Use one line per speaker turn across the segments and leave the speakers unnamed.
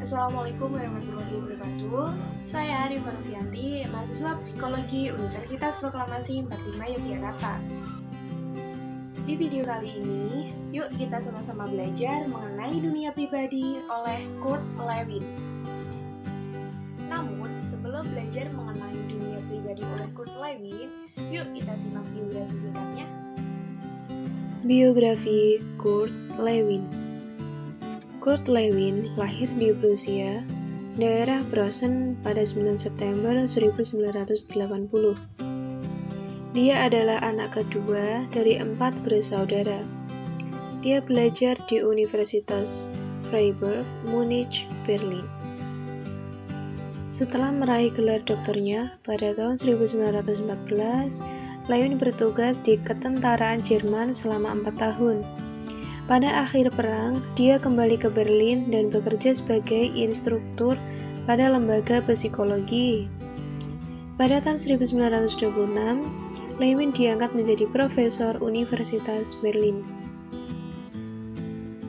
Assalamualaikum warahmatullahi wabarakatuh. Saya Arif Novianti, mahasiswa Psikologi Universitas Proklamasi 45 Yogyakarta. Di video kali ini, yuk kita sama-sama belajar mengenai dunia pribadi oleh Kurt Lewin. Namun, sebelum belajar mengenai dunia pribadi oleh Kurt Lewin, yuk kita simak biografi singkatnya. Biografi Kurt Lewin. Kurt Lewin lahir di Prusia, daerah Preußen pada 9 September 1980. Dia adalah anak kedua dari 4 bersaudara. Dia belajar di Universitas Freiburg, Munich, Berlin. Setelah meraih gelar doktornya pada tahun 1914, Lewin bertugas di ketentaraan Jerman selama 4 tahun. Pada akhir perang, dia kembali ke Berlin dan bekerja sebagai instruktur pada lembaga psikologi. Pada tahun 1926, Lewin diangkat menjadi profesor Universitas Berlin.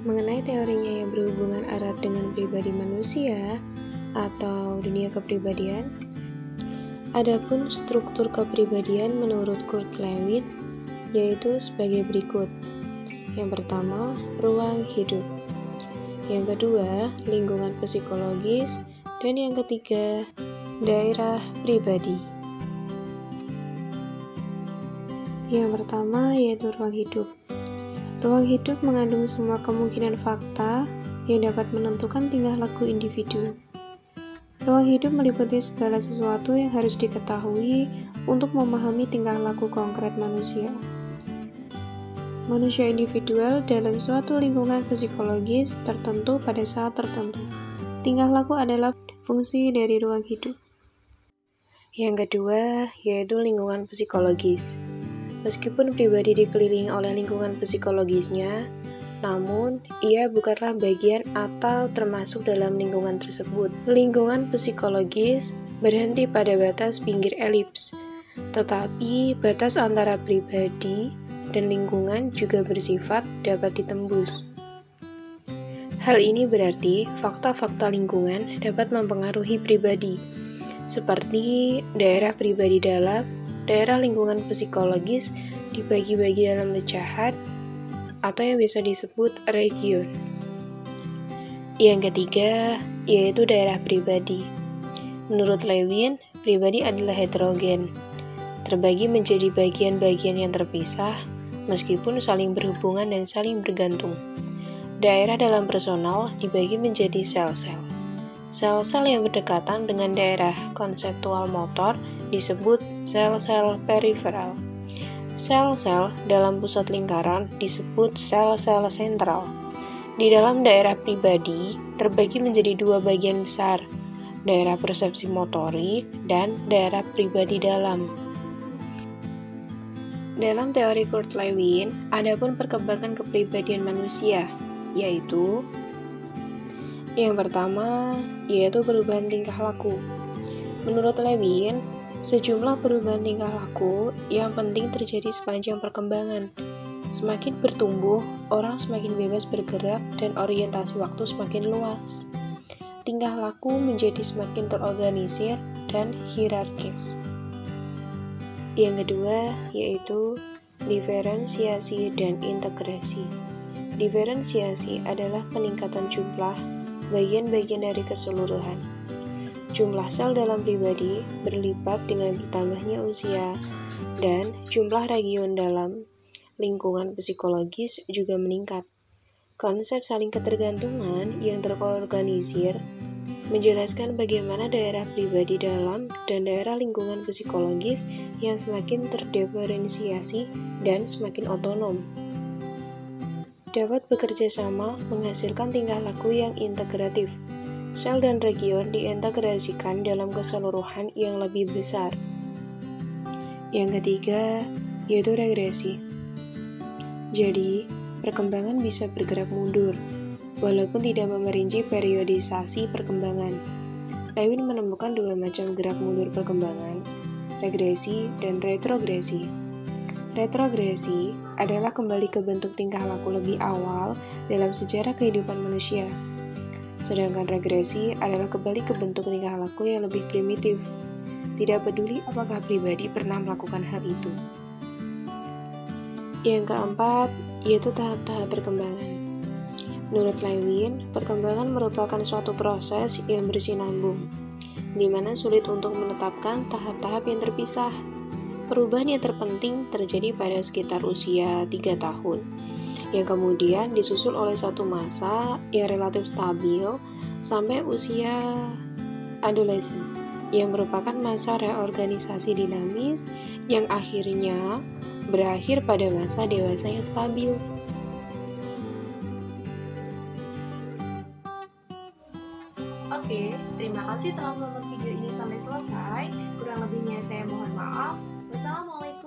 Mengenai teorinya yang berhubungan erat dengan pribadi manusia atau dunia kepribadian, adapun struktur kepribadian menurut Kurt Lewin yaitu sebagai berikut. Yang pertama, ruang hidup. Yang kedua, lingkungan psikologis. Dan yang ketiga, daerah pribadi. Yang pertama yaitu ruang hidup. Ruang hidup mengandung semua kemungkinan fakta yang dapat menentukan tingkah laku individu. Ruang hidup meliputi segala sesuatu yang harus diketahui untuk memahami tingkah laku konkret manusia. Manusia individual dalam suatu lingkungan psikologis tertentu pada saat tertentu. Tingkah laku adalah fungsi dari ruang hidup. Yang kedua, yaitu lingkungan psikologis. Meskipun pribadi dikelilingi oleh lingkungan psikologisnya, namun ia bukanlah bagian atau termasuk dalam lingkungan tersebut. Lingkungan psikologis berhenti pada batas pinggir elips, tetapi batas antara pribadi dan lingkungan juga bersifat dapat ditembus. Hal ini berarti fakta-fakta lingkungan dapat mempengaruhi pribadi, seperti daerah pribadi dalam, daerah lingkungan psikologis dibagi-bagi dalam pecahan, atau yang bisa disebut region. Yang ketiga, yaitu daerah pribadi. Menurut Lewin, pribadi adalah heterogen, terbagi menjadi bagian-bagian yang terpisah, meskipun saling berhubungan dan saling bergantung. Daerah dalam personal dibagi menjadi sel-sel. Sel-sel yang berdekatan dengan daerah konseptual motor disebut sel-sel periferal. Sel-sel dalam pusat lingkaran disebut sel-sel sentral. Di dalam daerah pribadi terbagi menjadi 2 bagian besar, daerah persepsi motorik dan daerah pribadi dalam. Dalam teori Kurt Lewin, adapun perkembangan kepribadian manusia, yaitu yang pertama, yaitu perubahan tingkah laku. Menurut Lewin, sejumlah perubahan tingkah laku yang penting terjadi sepanjang perkembangan. Semakin bertumbuh, orang semakin bebas bergerak dan orientasi waktu semakin luas. Tingkah laku menjadi semakin terorganisir dan hierarkis. Yang kedua, yaitu diferensiasi dan integrasi. Diferensiasi adalah peningkatan jumlah bagian-bagian dari keseluruhan. Jumlah sel dalam pribadi berlipat dengan bertambahnya usia, dan jumlah region dalam lingkungan psikologis juga meningkat. Konsep saling ketergantungan yang terorganisir menjelaskan bagaimana daerah pribadi dalam dan daerah lingkungan psikologis yang semakin terdiferensiasi dan semakin otonom dapat bekerja sama menghasilkan tingkah laku yang integratif. Sel dan region diintegrasikan dalam keseluruhan yang lebih besar. Yang ketiga, yaitu regresi. Jadi, perkembangan bisa bergerak mundur, walaupun tidak memerinci periodisasi perkembangan. Lewin menemukan 2 macam gerak mundur perkembangan, regresi dan retrogresi. Retrogresi adalah kembali ke bentuk tingkah laku lebih awal dalam sejarah kehidupan manusia. Sedangkan regresi adalah kembali ke bentuk tingkah laku yang lebih primitif. Tidak peduli apakah pribadi pernah melakukan hal itu. Yang keempat, yaitu tahap-tahap perkembangan. Menurut Lewin, perkembangan merupakan suatu proses yang bersinambung, di mana sulit untuk menetapkan tahap-tahap yang terpisah. Perubahan yang terpenting terjadi pada sekitar usia 3 tahun, yang kemudian disusul oleh satu masa yang relatif stabil sampai usia adolesen, yang merupakan masa reorganisasi dinamis yang akhirnya berakhir pada masa dewasa yang stabil.
Oke, terima kasih telah menonton video ini sampai selesai. Kurang lebihnya saya mohon maaf. Wassalamualaikum.